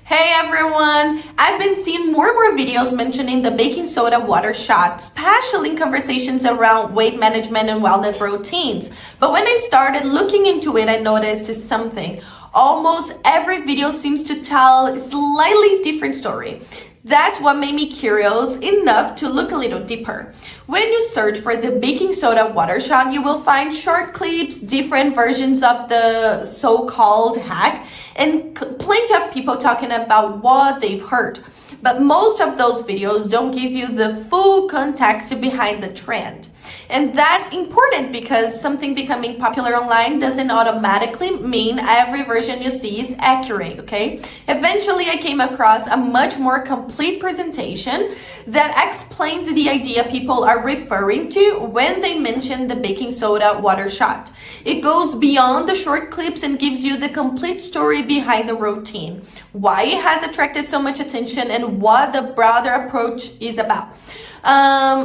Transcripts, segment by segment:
Hey everyone! I've been seeing more and more videos mentioning the baking soda water shot, especially in conversations around weight management and wellness routines. But when I started looking into it, I noticed something. Almost every video seems to tell a slightly different story. That's what made me curious enough to look a little deeper. When you search for the baking soda water shot, you will find short clips, different versions of the so-called hack, and plenty of people talking about what they've heard. But most of those videos don't give you the full context behind the trend. And that's important because something becoming popular online doesn't automatically mean every version you see is accurate, okay? Eventually, I came across a much more complete presentation that explains the idea people are referring to when they mention the baking soda water shot. It goes beyond the short clips and gives you the complete story behind the routine, why it has attracted so much attention, and what the broader approach is about.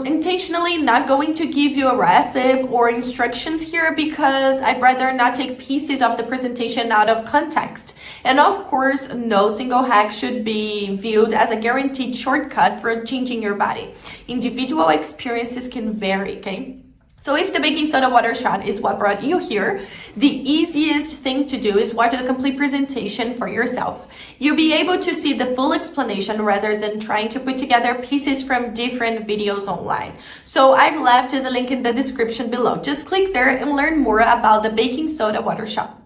Intentionally not going to give you a recipe or instructions here because I'd rather not take pieces of the presentation out of context. And of course, no single hack should be viewed as a guaranteed shortcut for changing your body. Individual experiences can vary, okay? So if the baking soda water shot is what brought you here, the easiest thing to do is watch the complete presentation for yourself. You'll be able to see the full explanation rather than trying to put together pieces from different videos online. So I've left the link in the description below. Just click there and learn more about the baking soda water shot.